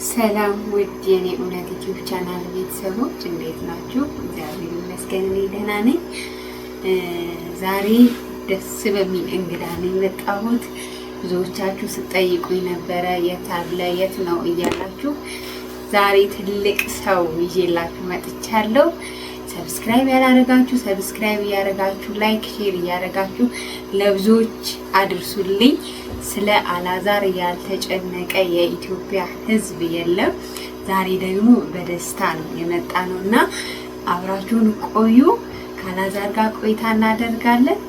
ሰላም ውድ የኔ እውነት ዩቲዩብ ቻናል ቤተሰቦች እንዴት ናችሁ? እግዚአብሔር ይመስገን እኔ ደህና ነኝ። ዛሬ ደስ በሚል እንግዳ ነው የመጣሁት። ብዙዎቻችሁ ስጠይቁኝ ነበረ የት አለ የት ነው እያላችሁ፣ ዛሬ ትልቅ ሰው ይዤላችሁ መጥቻለሁ። ሰብስክራይብ ያላረጋችሁ ሰብስክራይብ እያረጋችሁ፣ ላይክ ሼር እያረጋችሁ ለብዙዎች አድርሱልኝ። ስለ አላዛር ያልተጨነቀ የኢትዮጵያ ሕዝብ የለም። ዛሬ ደግሞ በደስታ ነው የመጣ ነውና አብራችሁን ቆዩ። ከአላዛር ጋር ቆይታ እናደርጋለን።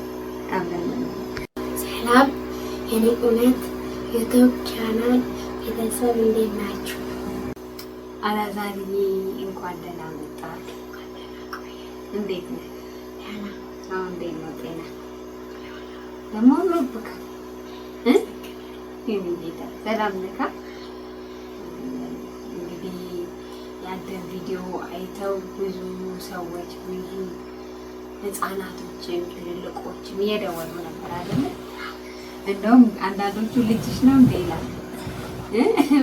ሰላም የኔ እውነት ዩቲዩብ ቻናል ቤተሰብ እንዴት ናችሁ? አላዛርዬ እንኳን ደህና መጣህ። እንዴት ነህ? አሁን እንዴት ነው ጤና? ደግሞ ልብካ ጌታ ሰላም ነካ። እንግዲህ ያንተን ቪዲዮ አይተው ብዙ ሰዎች ብዙ ህፃናቶችም ትልልቆችም እየደወሉ ነበር አይደል? እንደውም አንዳንዶቹ ልጅሽ ነው እንዴ ይላል።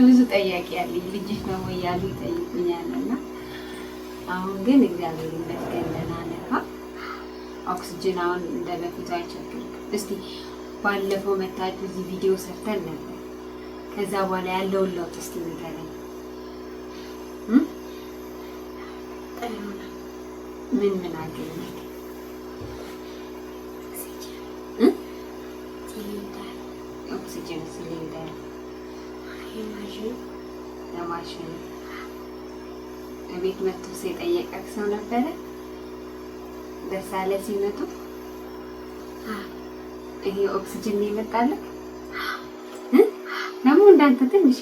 ብዙ ጠያቂ ያለኝ ልጅሽ ነው ወይ ያሉ ይጠይቁኛልና አሁን ግን እግዚአብሔር ይመስገን ደህና ነካ። ኦክሲጅን አሁን እንደበፊቱ አይቸግርም። እስቲ ባለፈው መታችሁ እዚህ ቪዲዮ ሰርተን ነበር። ከዛ በኋላ ያለውን ለውጥ እስቲ ንገረኝ። ምን አገኘህ? ኦክሲጅን ሲሊንደር ለማሽን ቤት መጥቶ የጠየቀህ ሰው ነበረ? ደስ አለ ሲመጡ? ይሄ ኦክሲጅን ነው የመጣልህ? ደግሞ እንዳንተ ትንሽ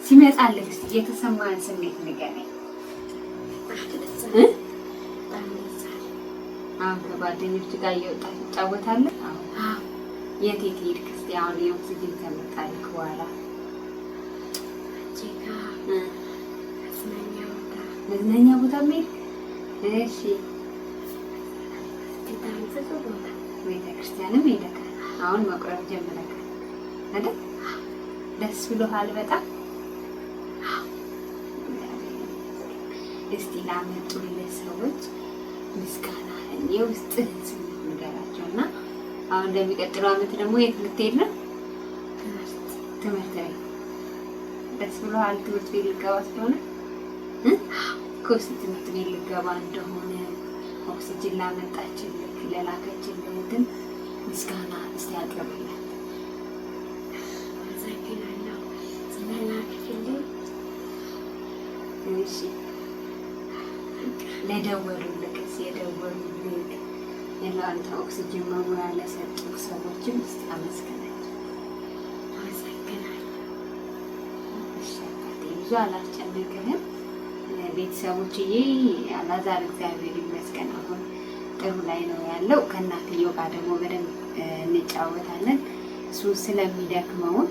ሲመጣልህ እስኪ የተሰማህን ስሜት ንገረኝ። አሁን ከጓደኞች ጋር እየወጣህ ትጫወታለህ? የት ሄድክ እስኪ አሁን የኦክሲጅን ከመጣልህ በኋላ? መዝናኛ ቦታ ሄድክ? እሺ ቤተክርስቲያንም ሄደካል? አሁን መቁረብ ጀምረካል አይደል? ደስ ብሎሃል በጣም? እስቲ ላመጡልህ ሰዎች ምስጋናህን የውስጥህን ስሜት ንገራቸውና አሁን ለሚቀጥለው ዓመት ደግሞ የት ልትሄድ ነው? ትምህርት ቤት። ደስ ብሎሃል ትምህርት ቤት ልገባ ስለሆነ? ኮስት ትምህርት ቤት ልገባ እንደሆነ ኦክሲጅን ላመጣችልህ ለላከችልህ ግን ምስጋና እስቲ አቅርብላት። አመሰግናለሁ ስለላከችልኝ። እሺ ለደወሉልህ የደወሉልህ ለአንተ ኦክሲጅን መሙያ ለሰጡህ ሰዎችም እስቲ አመስግናቸው። አመሰግናለሁ። እሺ ብዙ አላስጨነቅህም። ቤተሰቦችዬ አላዛር እግዚአብሔር ይመስገን አሁን ጥሩ ላይ ነው ያለው። ከእናትየው ጋር ደግሞ በደንብ እንጫወታለን። እሱ ስለሚደክመውን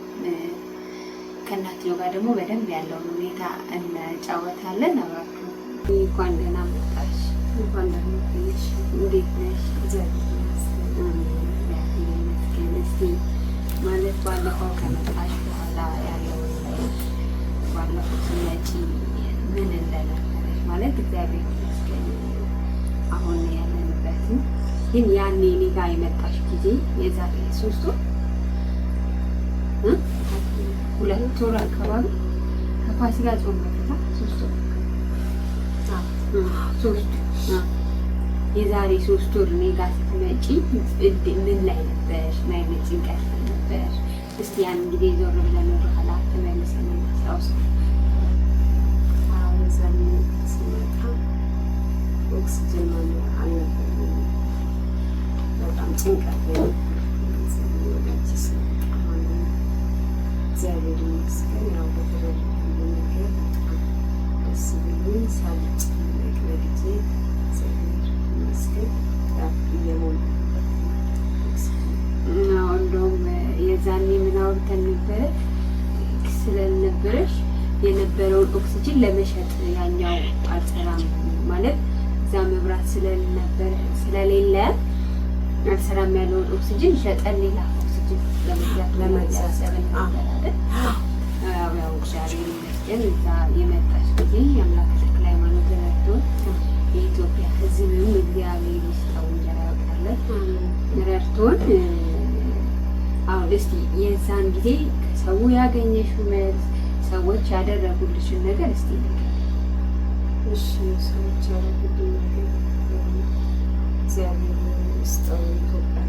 ከእናትየው ጋር ደግሞ በደንብ ያለውን ሁኔታ እንጫወታለን። አብራችሁ እንኳን ደህና መጣሽ። እንኳን ደህና መጣሽ። እንዴት ነሽ? እግዚአብሔር ይመስገን። እስቲ ማለት ባለፈው ከመጣሽ በኋላ ያለውን ባለፈው ስትመጪ ምን እንደነበረሽ ማለት እግዚአብሔር ይመስገን አሁን ያለንበትን ግን ያኔ እኔ ጋር የመጣሽ ጊዜ የዛሬ 3 ወር 2 ወር አካባቢ ከፋሲካ ጾም በፊት 3 ወር የዛሬ 3 ወር እኔ ጋር ስትመጪ ምን ላይ ነበርሽ? ምን አይነት ጭንቀት ነበር? እስቲ ያን ጊዜ ዞር ብለን ወደ ኋላ ተመልሰን እናስታውስ። ስመጣ ኦክሲጅን አልነበረም። በጣም ጭንቀት ነው። ወደች ስመጣ እግዚአብሔር ይመስገን ያው በተደረገልኝ ነገር በጣም ደስ ብሎኝ ሳልጨነቅ በጊዜ እግዚአብሔር ይመስገን እየሞላበት እንደውም የዛኔ ምን አውርተን ነበረ ስለነበረሽ የነበረውን ኦክሲጅን ለመሸጥ ያኛው አልሰራም ማለት እዛ መብራት ስለሌለ አልሰራም ያለውን ኦክሲጅን ሸጠን ሌላ ኦክሲጅን ለመግዛት ለማሰብ ነበር አይደል? ያው እግዚአብሔር ይመስገን እዛ የመጣች ጊዜ የአምላክ ተክለ ሃይማኖት ረድቶን የኢትዮጵያ ሕዝብም እግዚአብሔር ይስጠው እንጀራ ያውጣለት ረድቶን። አሁን እስቲ የዛን ጊዜ ከሰው ያገኘሽው መልስ፣ ሰዎች ያደረጉልሽን ነገር እስቲ እሺ ሰዎች ያደረጉልኝ ነገር እግዚአብሔር ይስጠው ኢትዮጵያ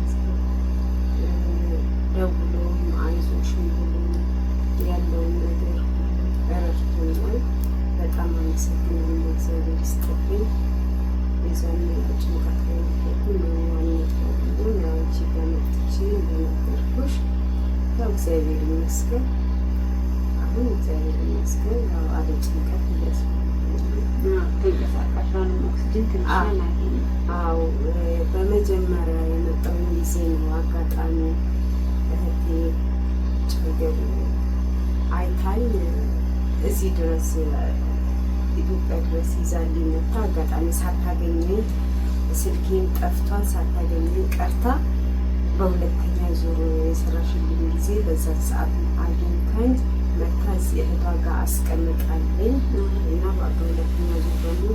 ደውሎም አይዞሽ ብሎ ያለውን ነገር ረድቶኛል። በጣም አመሰግናለሁ። እግዚአብሔር ይስጥልኝ። የዛን ጭንቀት ላይ ያውቺ በመጥቼ እንደነገርኩሽ ያው እግዚአብሔር ይመስገን። አሁን እግዚአብሔር ይመስገን ያው አለ ጭንቀት ደስ ተንቀሳቃሿን ኦክስጅን ትንሽ ናገኝ። አዎ በመጀመሪያ የመጣውን ጊዜ ነው አጋጣሚ እህቴ ችግር አይታኝ እዚህ ድረስ ኢትዮጵያ ድረስ ይዛልኝ መታ። አጋጣሚ ሳታገኘኝ ስልኬን ጠፍቷል። ሳታገኘኝ ቀርታ በሁለተኛ ዙር የሰራሽልኝ ጊዜ በዛ ሰዓት አግኝታኝ መታ እዚህ እህቷ ጋር አስቀምጣልኝ እና በሁለተኛ ዙር ደግሞ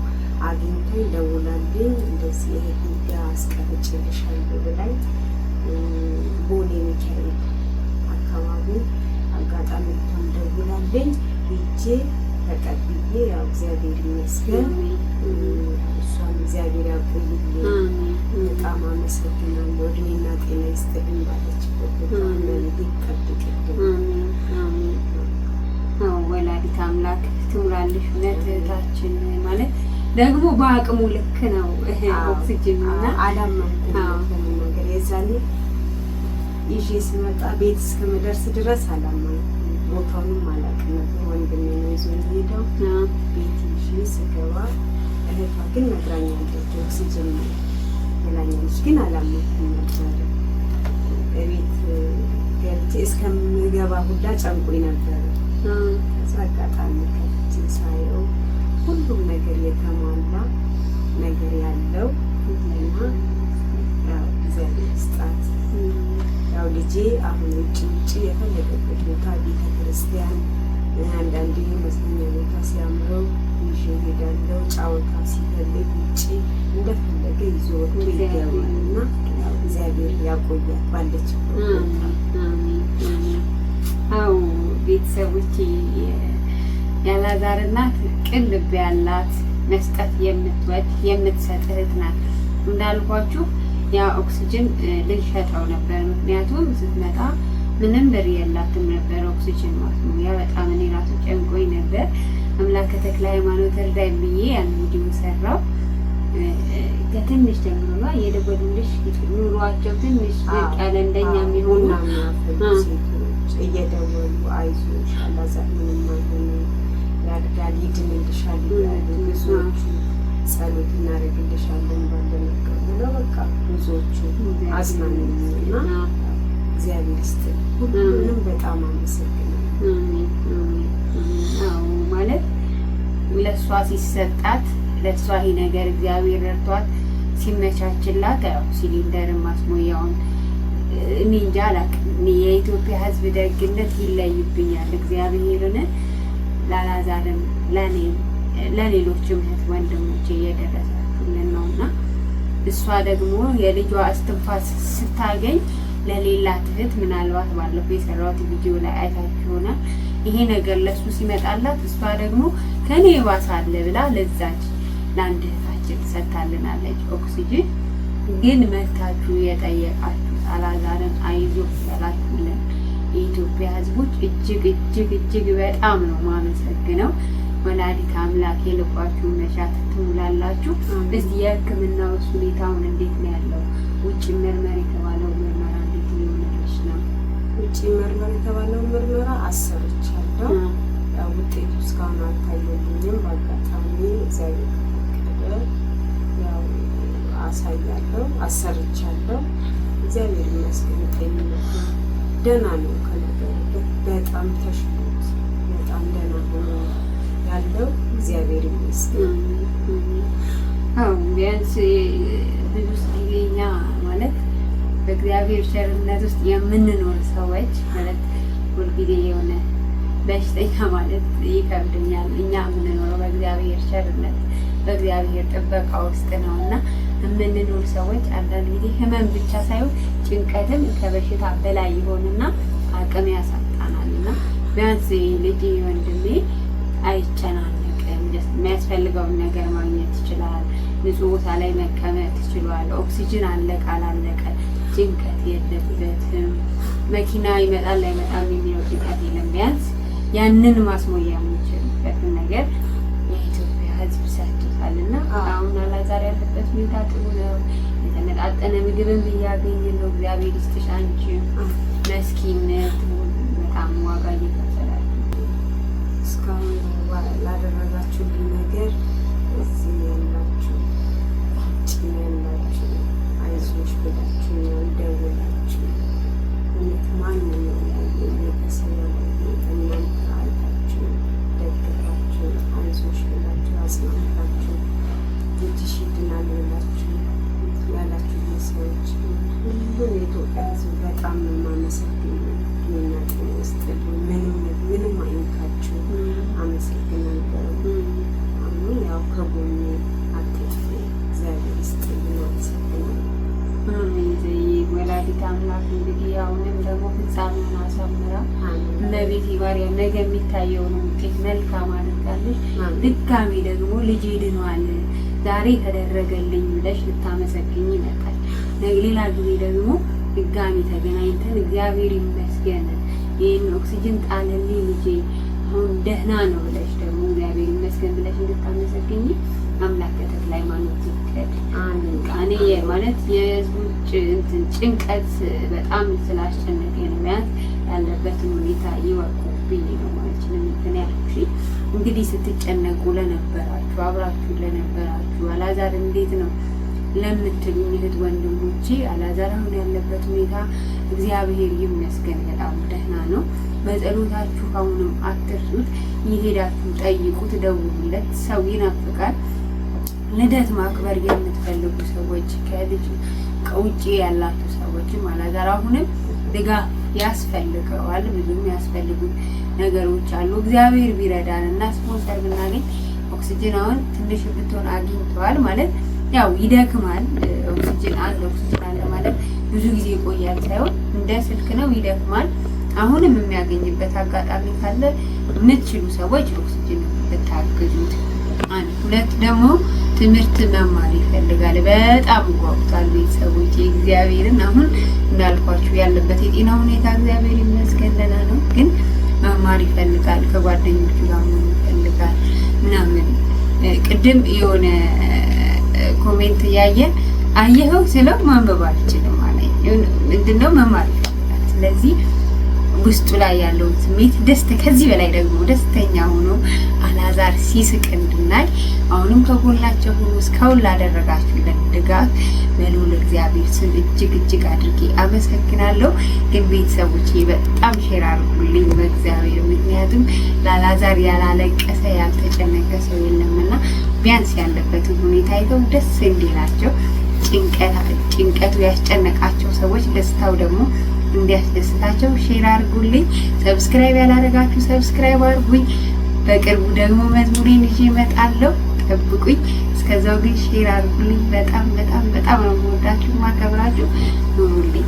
አግኝታኝ ደውላልኝ እንደዚህ እህቴ ጋር አስቀምጬልሻለሁ ብላኝ ቦሌ ሚካኤል አካባቢ አጋጣሚ እህቷን ደውላልኝ ሄጄ ተቀብዬ ያው እግዚአብሔር ይመስገን እሷን እግዚአብሔር ያቆይልኝ። በጣም አመሰግናለሁ። እድሜና ጤና ይስጥልኝ። ባለችበት ይጠብቅልኝ። ወላዲተ አምላክ ትሙላልሽ። እውነት እህታችን ማለት ደግሞ በአቅሙ ልክ ነው ኦክሲጅን እና አላማንኩም ነገር የዛኔ ይዤ ስመጣ ቤት እስከምደርስ ድረስ አላማንኩም። ቦታውንም አላውቅም ነበር። ወንድሜ ነው ይዞኝ ሄደው ቤት ይዤ ስገባ እህቷ ግን ነግራኛለች ኦክሲጅን ብላኛለች። ግን አላመንኩም ነበር። ቤት ገብቼ እስከምገባ ሁላ ጨንቆኝ ነበረ። ከዛ አጋጣሚ ከፍቼ ሳየው ሁሉም ነገር የተሟላ ነገር ያለው እና ያው እግዚአብሔር ይስጣት። ያው ልጄ አሁን ውጭ የፈለገበት ቦታ ቤተ ክርስቲያን፣ አንዳንዴ መዝናኛ ቦታ ሲያምረው ይዤ እሄዳለሁ። ጫወታ ሲፈልግ ውጭ እንደፈለገ ይዞ ወጥቶ ይገባል እና እግዚአብሔር ያቆያት ባለችበት። አዎ ቤተሰቦቼ ያላዛር እናት ቅን ልብ ያላት መስጠት የምትወድ የምትሰጥ እህት ናት። እንዳልኳችሁ ያ ኦክሲጅን ልንሸጠው ነበር። ምክንያቱም ስትመጣ ምንም ብር የላትም ነበር ኦክሲጅን ማለት ነው። ያ በጣም እኔ ራሱ ጨንቆኝ ነበር። አምላከ ተክለ ሃይማኖት እርዳኝ ብዬ ያን ቪዲዮ ሰራው። ከትንሽ ጀምሮ የደወሉልሽ ኑሯቸው ትንሽ ዝቅ ያለ እንደኛ የሚሆኑ እየደወሉ አይዞሽ አላዛር ምንም አይሆንም ያድጋል ይድንልሻል ይላሉ። ብዙዎቹ ጸሎት እናደርግልሻለን ባለነገር ብለው በቃ ብዙዎቹ አዝናኑኝና እግዚአብሔር ይስጥልኝ። ሁሉንም በጣም አመሰግናለሁ። ማለት ለእሷ ሲሰጣት ለእሷ ይሄ ነገር እግዚአብሔር ረድቷት ሲመቻችላት ያው ሲሊንደርን ማስሞያውን እኔ እንጃ አላውቅም። የኢትዮጵያ ሕዝብ ደግነት ይለይብኛል። እግዚአብሔርን ላላዛርም ለእኔም ለሌሎችም እህት ወንድሞቼ እየደረሳችሁልን ነው እና እሷ ደግሞ የልጇ እስትንፋስ ስታገኝ ለሌላት እህት ምናልባት ባለፈው የሰራሁት ቪዲዮ ላይ አይታችሁ ይሆናል። ይሄ ነገር ለሱ ሲመጣላት እሷ ደግሞ ከኔ ባሳለ ብላ ለዛች ለአንድ እህታችን ሰጥታልናለች ኦክሲጅን። ግን መታችሁ የጠየቃችሁ አላዛርን አይዞህ ያላችሁልን የኢትዮጵያ ሕዝቦች እጅግ እጅግ እጅግ በጣም ነው ማመሰግነው። ወላዲተ አምላክ የልባችሁን መሻት ትሙላላችሁ። እስቲ የሕክምናው ሁኔታውን እንዴት ነው ያለው? ውጭ መርመር የተባለው ምርመራ እንዴት ሊሆንልሽ ነው? ውጭ መርመር የተባለው ምርመራ አሰርቻለሁ። ያው ውጤቱ እስካሁን አልታየልኝም። በአጋጣሚ እግዚአብሔር ከፈቀደ ያው አሳያለሁ። አሰርቻለሁ። እግዚአብሔር ይመስገን ጤንነቱ ደህና ነው። ከነበረበት በጣም ተሽሎት በጣም ደህና ሆኖ ያለው እግዚአብሔር ይመስገን። አዎ ቢያንስ ብዙ ጊዜኛ ማለት በእግዚአብሔር ቸርነት ውስጥ የምንኖር ሰዎች ማለት ሁልጊዜ የሆነ በሽተኛ ማለት ይከብደኛል። እኛ የምንኖረው በእግዚአብሔር ቸርነት በእግዚአብሔር ጥበቃ ውስጥ ነው እና የምንኖር ሰዎች አንዳንድ ጊዜ ህመም ብቻ ሳይሆን ጭንቀትም ከበሽታ በላይ ይሆንና አቅም ያሳጣናል። እና ቢያንስ ልጅ ወንድሜ አይጨናነቅም፣ የሚያስፈልገውን ነገር ማግኘት ይችላል። ንጹህ ቦታ ላይ መቀመጥ ይችላል። ኦክሲጅን አለቀ አላለቀ ጭንቀት የለበትም። መኪና ይመጣል አይመጣም የሚለው ጭንቀት የለም። ቢያንስ ያንን ማስሞያ የምንችልበትን ነገር የኢትዮጵያ ሕዝብ ሰጥቶታል እና አሁን አላዛር ያለበት ሁኔታ ጥሩ ነው። የተመጣጠነ ምግብም እያገኘ ነው። እግዚአብሔር ይስጥሽ። አንቺ መስኪነት በጣም ዋጋ እየከፈላል። እስካሁን ላደረጋችሁልኝ ነገር እዚህ ያላችሁ ውጭ ያላችሁ አይዞሽ ብላችሁ ደውላችሁ እውነት ማንም ነው ቤተሰብ እናንተ አይታችሁ ደግፋችሁ አይዞሽ ብላችሁ አጽናንታችሁ ልጅሽ ይድናል ብላችሁ ያላችሁ ሰዎች ሁሉም የኢትዮጵያ ሕዝብ በጣም ነው የማመሰግነው። የእኛ ጤና ውስጥ ምንም አይንካችሁ። አመሰግናለሁ። አሁን ያው ከጎኔ አትጥፊ። እግዚአብሔር ይስጥልኝ። አመሰግናለሁ። ወላዲተ አምላክ እንግዲህ አሁንም ደግሞ ፍጻሜውን አሳምራ እመቤቴ ማርያም ነገ የሚታየውን ውጤት መልካም አድርጋለች። ድጋሜ ደግሞ ልጄ ድኗል ዛሬ ተደረገልኝ ብለሽ ልታመሰግኝ ይመጣል። ሌላ ጊዜ ደግሞ ድጋሜ ተገናኝተን እግዚአብሔር ይመስገን ይህን ኦክሲጅን ጣለልኝ ልጄ አሁን ደህና ነው ብለሽ ደግሞ እግዚአብሔር ይመስገን ብለሽ እንድታመሰግኝ አምላክ ተክለ ሃይማኖት ይፍቀድ። እኔ ማለት የህዝቡ ጭንቀት በጣም ስላስጨነቀኝ ነው። ቢያንስ ያለበትን ሁኔታ ይወቁብኝ ነው ማለት ነው። እንትን ያልኩሽ እንግዲህ ስትጨነቁ ለነበራችሁ አብራችሁ ለነበራችሁ አላዛር እንዴት ነው ለምትሉኝ እህት ወንድሞቼ አላዛር አሁን ያለበት ሁኔታ እግዚአብሔር ይመስገን በጣም ደህና ነው። በጸሎታችሁ አሁንም አትርሱት። ይሄዳችሁ ጠይቁት፣ ደውሉለት። ሰው ይናፍቃል። ልደት ማክበር የምትፈልጉ ሰዎች ከልጅ ከውጭ ያላችሁ ሰዎችም አላዛር አሁንም ድጋፍ ያስፈልገዋል። ብዙም ያስፈልጉ ነገሮች አሉ። እግዚአብሔር ቢረዳን እና ስፖንሰር ብናገኝ ኦክሲጅን አሁን ትንሽ ብትሆን አግኝተዋል ማለት ያው ይደክማል። ኦክሲጅን አለ ማለት ብዙ ጊዜ ይቆያል ሳይሆን እንደ ስልክ ነው፣ ይደክማል። አሁንም የሚያገኝበት አጋጣሚ ካለ የምትችሉ ሰዎች ኦክሲጅን ብታግዙት። አንድ ሁለት ደግሞ ትምህርት መማር ይፈልጋል። በጣም ጓጉታል ቤተሰቦች እግዚአብሔርን። አሁን እንዳልኳችሁ ያለበት የጤና ሁኔታ እግዚአብሔር ይመስገን ደህና ነው፣ ግን መማር ይፈልጋል። ከጓደኞቹ ጋር መሆን ይፈልጋል ምናምን። ቅድም የሆነ ኮሜንት እያየን አየኸው ስለው ማንበብ አልችልም ማለት ምንድነው መማር ይፈልጋል። ስለዚህ ውስጡ ላይ ያለውን ስሜት ከዚህ በላይ ደግሞ ደስተኛ ሆኖ አላዛር ሲስቅ እንድናይ አሁንም ከጎናቸው ሆኖ እስካሁን ላደረጋችሁልን ድጋፍ በልዑል እግዚአብሔር ስም እጅግ አድርጌ አመሰግናለሁ። ግን ቤተሰቦቼ በጣም ሼር አድርጉልኝ በእግዚአብሔር። ምክንያቱም ለአላዛር ያላለቀሰ ያልተጨነቀ ሰው የለምና ቢያንስ ያለበትን ሁኔታ አይተው ደስ እንዲላቸው ጭንቀቱ ያስጨነቃቸው ሰዎች ደስታው ደግሞ እንዲያስደስታቸው ሼር አድርጉልኝ። ሰብስክራይብ ያላደረጋችሁ ሰብስክራይብ አድርጉኝ። በቅርቡ ደግሞ መዝሙሬን ይዤ እመጣለሁ፣ ጠብቁኝ። እስከዛው ግን ሼር አድርጉልኝ። በጣም ነው የምወዳችሁ ማከብራችሁ። ኑሩልኝ።